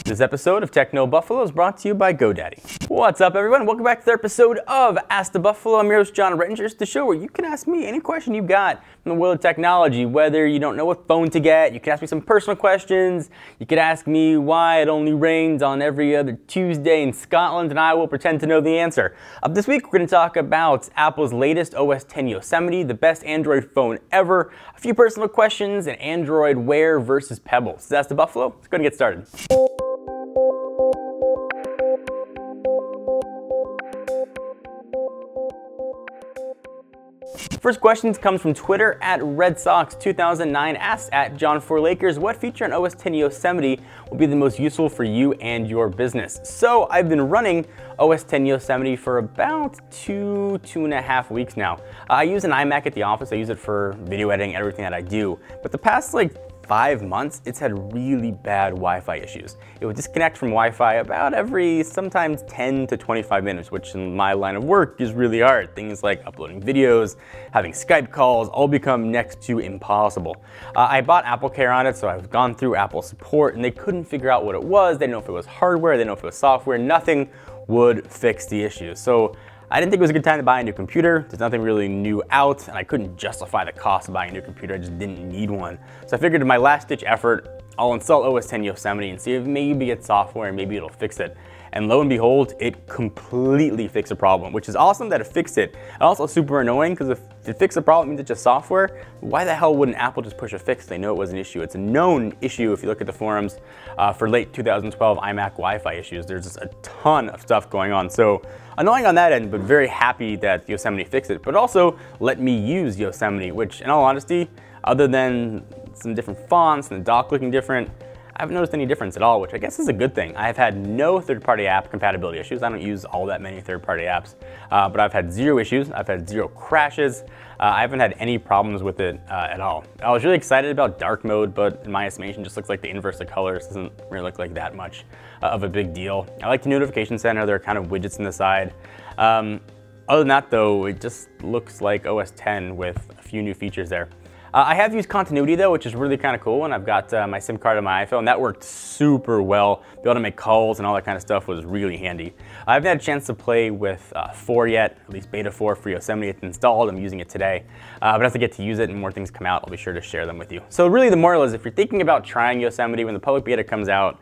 This episode of Techno Buffalo is brought to you by GoDaddy. What's up, everyone? Welcome back to the episode of Ask the Buffalo. I'm your host, John Rettinger, the show where you can ask me any question you've got from the world of technology, whether you don't know what phone to get. You can ask me some personal questions. You could ask me why it only rains on every other Tuesday in Scotland, and I will pretend to know the answer. This week, we're going to talk about Apple's latest OS X Yosemite, the best Android phone ever, a few personal questions, and Android Wear versus Pebbles. So that's the Buffalo. Let's go and get started. First question comes from Twitter at RedSox2009, asks at John4Lakers, what feature on OS X Yosemite will be the most useful for you and your business? So I've been running OS X Yosemite for about two and a half weeks now. I use an iMac at the office. I use it for video editing, everything that I do. But the past 5 months, it's had really bad Wi-Fi issues. It would disconnect from Wi-Fi about every sometimes 10 to 25 minutes, which in my line of work is really hard. Things like uploading videos, having Skype calls, all become next to impossible. I bought AppleCare on it, so I've gone through Apple support, and they couldn't figure out what it was. They didn't know if it was hardware, they didn't know if it was software. Nothing would fix the issue. So I didn't think it was a good time to buy a new computer. There's nothing really new out, and I couldn't justify the cost of buying a new computer. I just didn't need one. So I figured in my last-ditch effort, I'll install OS X Yosemite and see if maybe it's software and maybe it'll fix it. And lo and behold, it completely fixed the problem, which is awesome that it fixed it. And also super annoying, because if it fixed the problem, it means it's just software. Why the hell wouldn't Apple just push a fix? They know it was an issue. It's a known issue if you look at the forums for late 2012 iMac Wi-Fi issues. There's just a ton of stuff going on. So annoying on that end, but very happy that Yosemite fixed it. But also let me use Yosemite, which in all honesty, other than some different fonts and the dock looking different, I haven't noticed any difference at all, which I guess is a good thing. I've had no third-party app compatibility issues. I don't use all that many third-party apps, but I've had zero issues. I've had zero crashes. I haven't had any problems with it at all. I was really excited about dark mode, but in my estimation, just looks like the inverse of colors. Doesn't really look like that much of a big deal. I like the notification center. There are kind of widgets on the side. Other than that, though, it just looks like OS X with a few new features there. I have used continuity though, which is really kind of cool, and I've got my SIM card on my iPhone. That worked super well. Be able to make calls and all that kind of stuff was really handy. I haven't had a chance to play with 4 yet, at least beta 4 for Yosemite. It's installed, I'm using it today. But as I get to use it and more things come out, I'll be sure to share them with you. So really the moral is if you're thinking about trying Yosemite when the public beta comes out,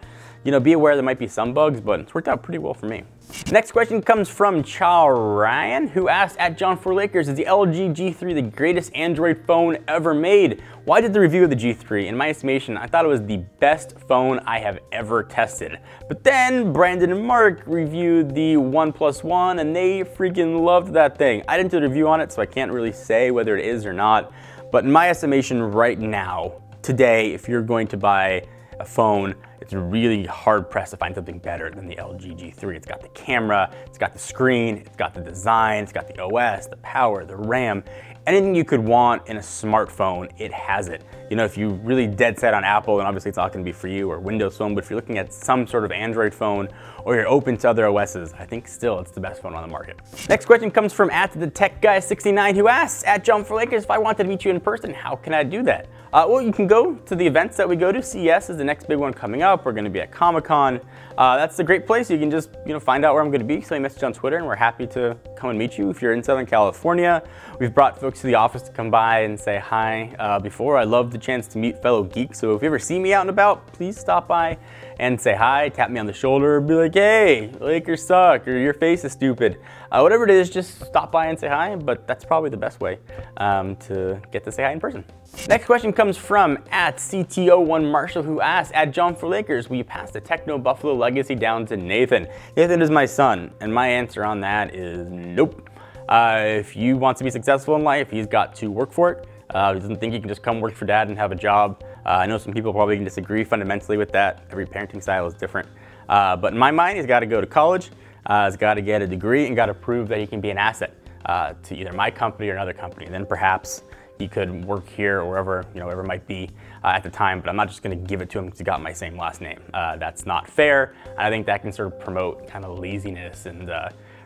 be aware there might be some bugs, but it's worked out pretty well for me. Next question comes from Ryan, who asked at John4Lakers, is the LG G3 the greatest Android phone ever made? Well, I did the review of the G3. In my estimation, I thought it was the best phone I have ever tested. But then Brandon and Mark reviewed the OnePlus One, and they freaking loved that thing. I didn't do a review on it, so I can't really say whether it is or not. But in my estimation right now, today, if you're going to buy a phone, it's really hard pressed to find something better than the LG G3. It's got the camera, it's got the screen, it's got the design, it's got the OS, the power, the RAM. Anything you could want in a smartphone, it has it. If you really dead set on Apple, then obviously it's not going to be for you, or Windows Phone, but if you're looking at some sort of Android phone, or you're open to other OSs, I think still it's the best phone on the market. Next question comes from @TheTechGuy69, who asks, at John4Lakers, if I wanted to meet you in person, how can I do that? Well, you can go to the events that we go to. CES is the next big one coming up. We're going to be at Comic-Con. That's a great place. You can just find out where I'm going to be. So you message on Twitter, and we're happy to come and meet you if you're in Southern California. We've brought folks to the office to come by and say hi before. I love the chance to meet fellow geeks. So if you ever see me out and about, please stop by and say hi, tap me on the shoulder, be like, hey, Lakers suck, or your face is stupid. Whatever it is, just stop by and say hi, but that's probably the best way to get to say hi in person. Next question comes from @CTO1Marshall, who asks, at John4Lakers, will you pass the Techno Buffalo legacy down to Nathan? Nathan is my son, and my answer on that is nope. If you want to be successful in life, he's got to work for it. He doesn't think he can just come work for dad and have a job. I know some people probably can disagree fundamentally with that. Every parenting style is different. But in my mind, he's got to go to college, he's got to get a degree, and got to prove that he can be an asset to either my company or another company. And then perhaps he could work here or wherever, wherever it might be at the time, but I'm not just gonna give it to him because he got my same last name. That's not fair. And I think that can sort of promote kind of laziness and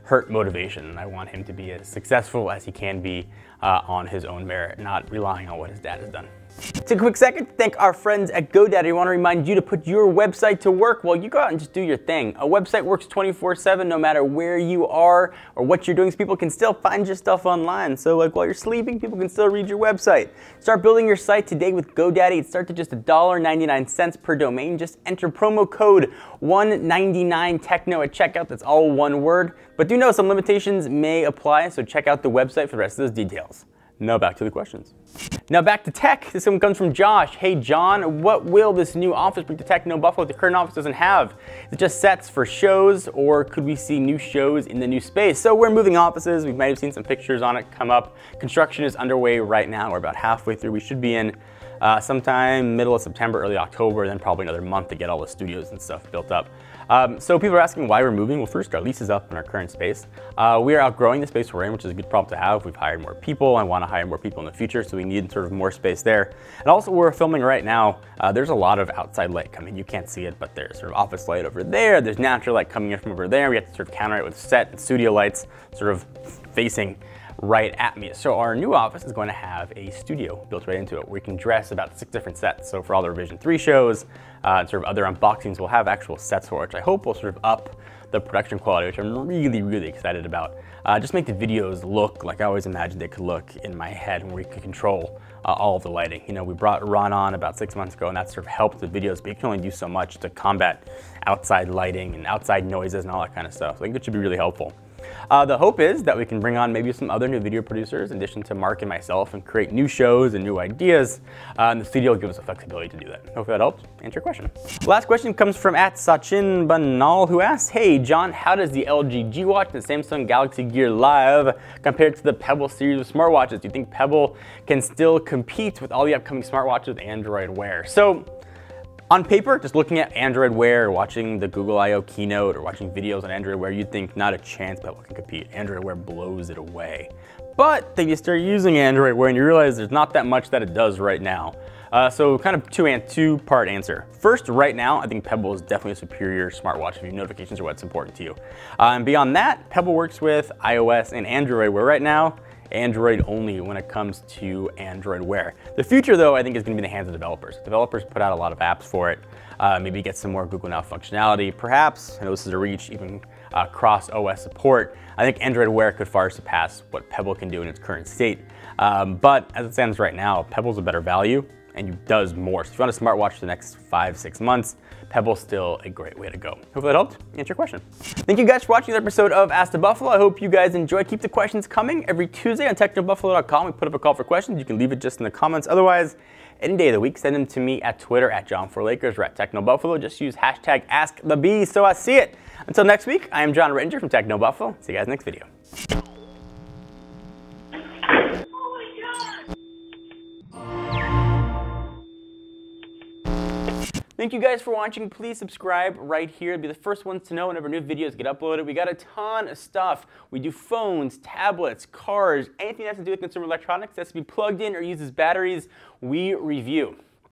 hurt motivation. And I want him to be as successful as he can be on his own merit, not relying on what his dad has done. Take a quick second to thank our friends at GoDaddy. We want to remind you to put your website to work while you go out and just do your thing. A website works 24/7 no matter where you are or what you're doing, so people can still find your stuff online. So like while you're sleeping, people can still read your website. Start building your site today with GoDaddy. It starts at just $1.99 per domain. Just enter promo code 199techno at checkout. That's all one word. But do know some limitations may apply, so check out the website for the rest of those details. Now back to the questions. Now back to tech. This one comes from Josh. Hey John, what will this new office bring to Techno Buffalo that the current office doesn't have? Is it just sets for shows, or could we see new shows in the new space? So we're moving offices. We might have seen some pictures on it come up. Construction is underway right now. We're about halfway through. We should be in sometime middle of September, early October, then probably another month to get all the studios and stuff built up. So people are asking why we're moving. Well, first, our lease is up in our current space. We are outgrowing the space we're in, which is a good problem to have. We've hired more people. I want to hire more people in the future, so we need sort of more space there. And also, we're filming right now. There's a lot of outside light coming. You can't see it, but there's sort of office light over there. There's natural light coming in from over there. We have to sort of counter it with set and studio lights sort of facing right at me. So our new office is going to have a studio built right into it where we can dress about 6 different sets. So for all the Revision 3 shows and sort of other unboxings, we'll have actual sets for it, which I hope will sort of up the production quality, which I'm really, really excited about. Just make the videos look like I always imagined they could look in my head, where we could control all of the lighting. You know, we brought Ron on about 6 months ago, and that sort of helped the videos, but you can only do so much to combat outside lighting and outside noises and all that kind of stuff. So I think it should be really helpful. The hope is that we can bring on maybe some other new video producers in addition to Mark and myself and create new shows and new ideas. And the studio will give us the flexibility to do that. Hopefully that helps answer your question. Last question comes from @Sachin Banal, who asks, hey John, how does the LG G Watch and the Samsung Galaxy Gear Live compare to the Pebble series of smartwatches? Do you think Pebble can still compete with all the upcoming smartwatches with Android Wear? So, on paper, just looking at Android Wear, or watching the Google I/O keynote, or watching videos on Android Wear, you'd think not a chance Pebble can compete. Android Wear blows it away. But then you start using Android Wear and you realize there's not that much that it does right now. So kind of two-part answer. First, right now, I think Pebble is definitely a superior smartwatch if your notifications are what's important to you. And beyond that, Pebble works with iOS and Android, where right now, Android only when it comes to Android Wear. The future though, I think, is going to be in the hands of developers. Developers put out a lot of apps for it. Maybe get some more Google Now functionality. Perhaps, I know this is a reach, even cross OS support. I think Android Wear could far surpass what Pebble can do in its current state. But as it stands right now, Pebble's a better value and it does more. So if you want a smartwatch for the next 5-6 months, Pebble's still a great way to go. Hopefully that helped answer your question. Thank you guys for watching this episode of Ask the Buffalo. I hope you guys enjoyed. Keep the questions coming. Every Tuesday on technobuffalo.com, we put up a call for questions. You can leave it just in the comments. Otherwise, any day of the week, send them to me at Twitter @John4Lakers or @TechnoBuffalo. Just use hashtag AskTheBee so I see it. Until next week, I am John Rettinger from Techno Buffalo. See you guys next video. Thank you guys for watching. Please subscribe right here to be the first ones to know whenever new videos get uploaded. We got a ton of stuff. We do phones, tablets, cars, anything that has to do with consumer electronics that has to be plugged in or uses batteries, we review.